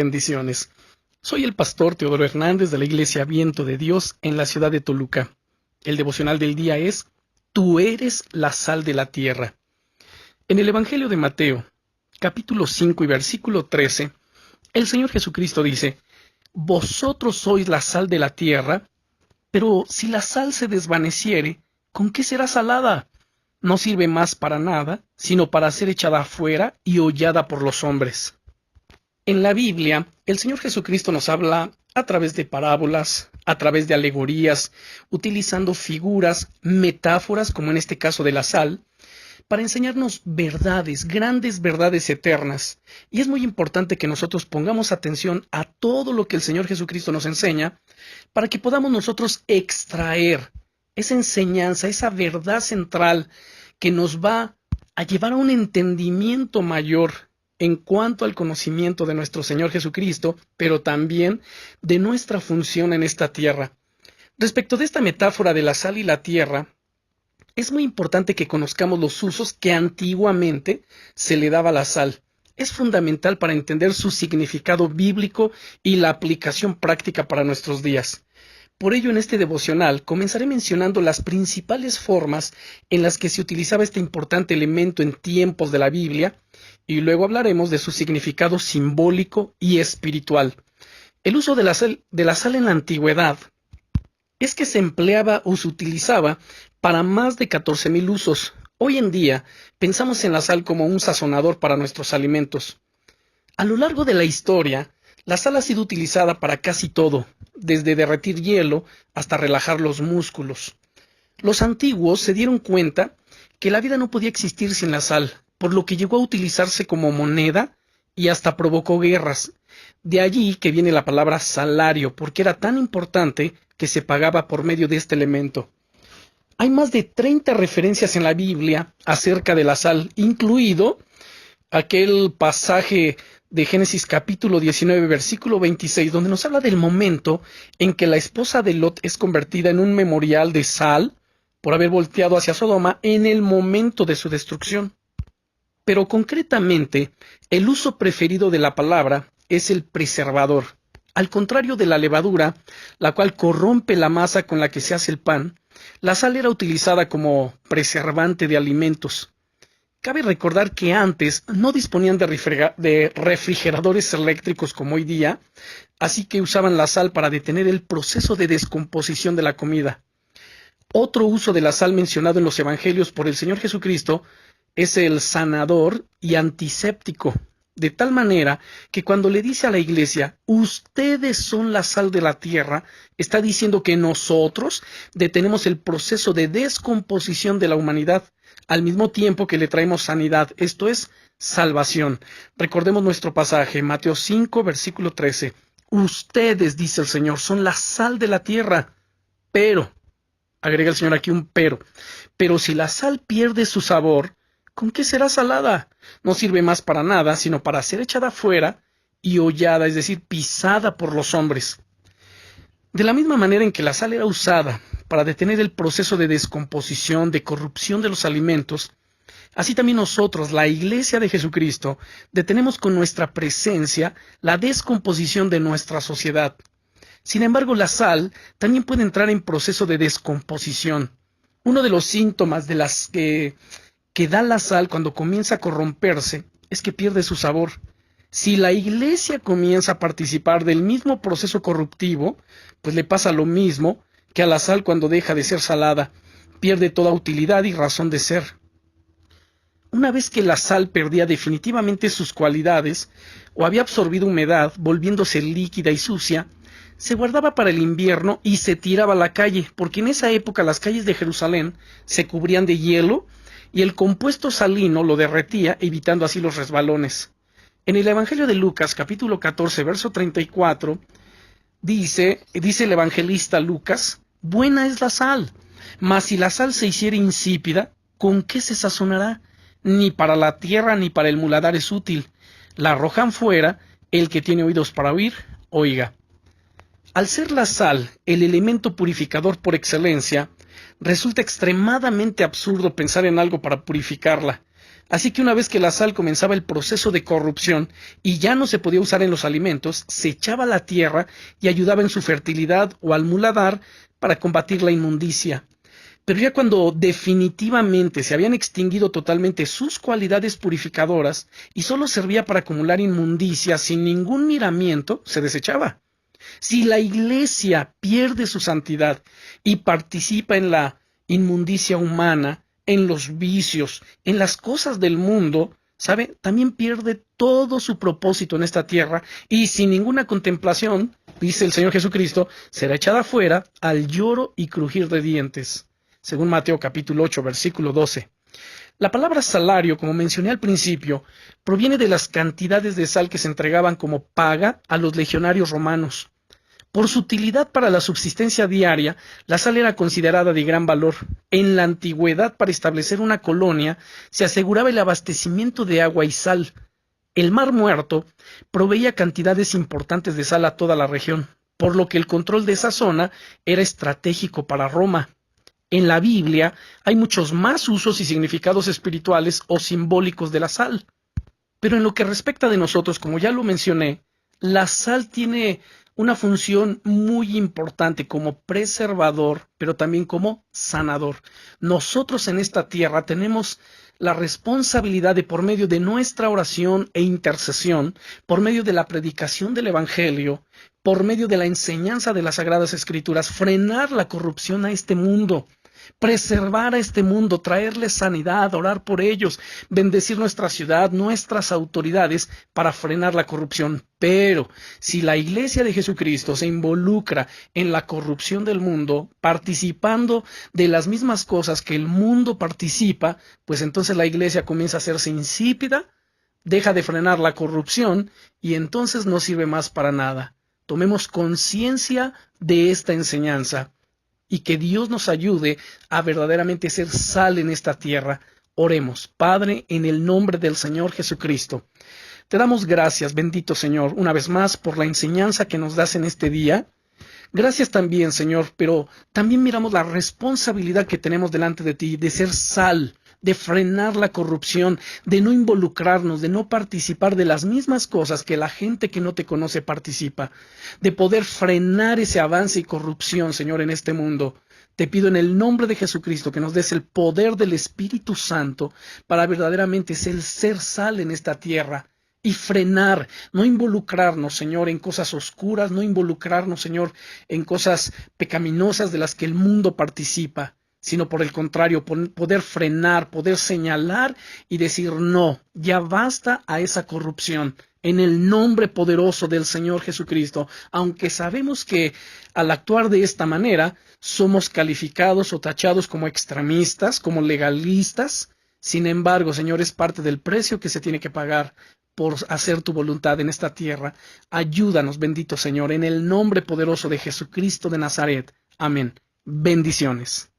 Bendiciones. Soy el pastor Teodoro Hernández de la Iglesia Viento de Dios en la ciudad de Toluca. El devocional del día es Tú eres la sal de la tierra. En el Evangelio de Mateo, capítulo 5 y versículo 13, el Señor Jesucristo dice: Vosotros sois la sal de la tierra, pero si la sal se desvaneciere, ¿con qué será salada? No sirve más para nada, sino para ser echada afuera y hollada por los hombres. En la Biblia, el Señor Jesucristo nos habla a través de parábolas, a través de alegorías, utilizando figuras, metáforas, como en este caso de la sal, para enseñarnos verdades, grandes verdades eternas. Y es muy importante que nosotros pongamos atención a todo lo que el Señor Jesucristo nos enseña, para que podamos nosotros extraer esa enseñanza, esa verdad central que nos va a llevar a un entendimiento mayor en cuanto al conocimiento de nuestro Señor Jesucristo, pero también de nuestra función en esta tierra. Respecto de esta metáfora de la sal y la tierra, es muy importante que conozcamos los usos que antiguamente se le daba a la sal. Es fundamental para entender su significado bíblico y la aplicación práctica para nuestros días. Por ello, en este devocional comenzaré mencionando las principales formas en las que se utilizaba este importante elemento en tiempos de la Biblia, y luego hablaremos de su significado simbólico y espiritual. El uso de la sal en la antigüedad es que se empleaba o se utilizaba para más de 14,000 usos. Hoy en día pensamos en la sal como un sazonador para nuestros alimentos. A lo largo de la historia, la sal ha sido utilizada para casi todo, desde derretir hielo hasta relajar los músculos. Los antiguos se dieron cuenta que la vida no podía existir sin la sal, por lo que llegó a utilizarse como moneda y hasta provocó guerras. De allí que viene la palabra salario, porque era tan importante que se pagaba por medio de este elemento. Hay más de 30 referencias en la Biblia acerca de la sal, incluido aquel pasaje de Génesis capítulo 19, versículo 26, donde nos habla del momento en que la esposa de Lot es convertida en un memorial de sal por haber volteado hacia Sodoma en el momento de su destrucción. Pero concretamente, el uso preferido de la palabra es el preservador. Al contrario de la levadura, la cual corrompe la masa con la que se hace el pan, la sal era utilizada como preservante de alimentos. Cabe recordar que antes no disponían de refrigeradores eléctricos como hoy día, así que usaban la sal para detener el proceso de descomposición de la comida. Otro uso de la sal mencionado en los evangelios por el Señor Jesucristo es el sanador y antiséptico, de tal manera que cuando le dice a la iglesia, ustedes son la sal de la tierra, está diciendo que nosotros detenemos el proceso de descomposición de la humanidad, al mismo tiempo que le traemos sanidad, esto es, salvación. Recordemos nuestro pasaje, Mateo 5, versículo 13. Ustedes, dice el Señor, son la sal de la tierra, pero, agrega el Señor aquí un pero si la sal pierde su sabor, ¿con qué será salada? No sirve más para nada, sino para ser echada afuera y hollada, es decir, pisada por los hombres. De la misma manera en que la sal era usada para detener el proceso de descomposición, de corrupción de los alimentos, así también nosotros, la Iglesia de Jesucristo, detenemos con nuestra presencia la descomposición de nuestra sociedad. Sin embargo, la sal también puede entrar en proceso de descomposición. Uno de los síntomas de las que da la sal cuando comienza a corromperse es que pierde su sabor. Si la iglesia comienza a participar del mismo proceso corruptivo, pues le pasa lo mismo que a la sal cuando deja de ser salada, pierde toda utilidad y razón de ser. Una vez que la sal perdía definitivamente sus cualidades o había absorbido humedad, volviéndose líquida y sucia, se guardaba para el invierno y se tiraba a la calle, porque en esa época las calles de Jerusalén se cubrían de hielo y el compuesto salino lo derretía, evitando así los resbalones. En el Evangelio de Lucas, capítulo 14, verso 34, dice el evangelista Lucas: buena es la sal, mas si la sal se hiciere insípida, ¿con qué se sazonará? Ni para la tierra ni para el muladar es útil. La arrojan fuera, el que tiene oídos para oír, oiga. Al ser la sal el elemento purificador por excelencia, resulta extremadamente absurdo pensar en algo para purificarla. Así que una vez que la sal comenzaba el proceso de corrupción y ya no se podía usar en los alimentos, se echaba a la tierra y ayudaba en su fertilidad o al muladar para combatir la inmundicia. Pero ya cuando definitivamente se habían extinguido totalmente sus cualidades purificadoras y solo servía para acumular inmundicia sin ningún miramiento, se desechaba. Si la iglesia pierde su santidad y participa en la inmundicia humana, en los vicios, en las cosas del mundo, ¿sabe? También pierde todo su propósito en esta tierra y sin ninguna contemplación, dice el Señor Jesucristo, será echada afuera al lloro y crujir de dientes. Según Mateo capítulo 8, versículo 12. La palabra salario, como mencioné al principio, proviene de las cantidades de sal que se entregaban como paga a los legionarios romanos. Por su utilidad para la subsistencia diaria, la sal era considerada de gran valor. En la antigüedad, para establecer una colonia, se aseguraba el abastecimiento de agua y sal. El Mar Muerto proveía cantidades importantes de sal a toda la región, por lo que el control de esa zona era estratégico para Roma. En la Biblia hay muchos más usos y significados espirituales o simbólicos de la sal. Pero en lo que respecta de nosotros, como ya lo mencioné, la sal tiene una función muy importante como preservador, pero también como sanador. Nosotros en esta tierra tenemos la responsabilidad de, por medio de nuestra oración e intercesión, por medio de la predicación del Evangelio, por medio de la enseñanza de las Sagradas Escrituras, frenar la corrupción a este mundo, preservar a este mundo, traerles sanidad, orar por ellos, bendecir nuestra ciudad, nuestras autoridades para frenar la corrupción. Pero si la Iglesia de Jesucristo se involucra en la corrupción del mundo, participando de las mismas cosas que el mundo participa, pues entonces la Iglesia comienza a hacerse insípida, deja de frenar la corrupción y entonces no sirve más para nada. Tomemos conciencia de esta enseñanza y que Dios nos ayude a verdaderamente ser sal en esta tierra. Oremos. Padre, en el nombre del Señor Jesucristo, te damos gracias, bendito Señor, una vez más por la enseñanza que nos das en este día. Gracias también, Señor, pero también miramos la responsabilidad que tenemos delante de ti de ser sal, de frenar la corrupción, de no involucrarnos, de no participar de las mismas cosas que la gente que no te conoce participa, de poder frenar ese avance y corrupción, Señor, en este mundo. Te pido en el nombre de Jesucristo que nos des el poder del Espíritu Santo para verdaderamente ser sal en esta tierra y frenar, no involucrarnos, Señor, en cosas oscuras, no involucrarnos, Señor, en cosas pecaminosas de las que el mundo participa, sino por el contrario, poder frenar, poder señalar y decir no, ya basta a esa corrupción. En el nombre poderoso del Señor Jesucristo, aunque sabemos que al actuar de esta manera somos calificados o tachados como extremistas, como legalistas, sin embargo, Señor, es parte del precio que se tiene que pagar por hacer tu voluntad en esta tierra. Ayúdanos, bendito Señor, en el nombre poderoso de Jesucristo de Nazaret. Amén. Bendiciones.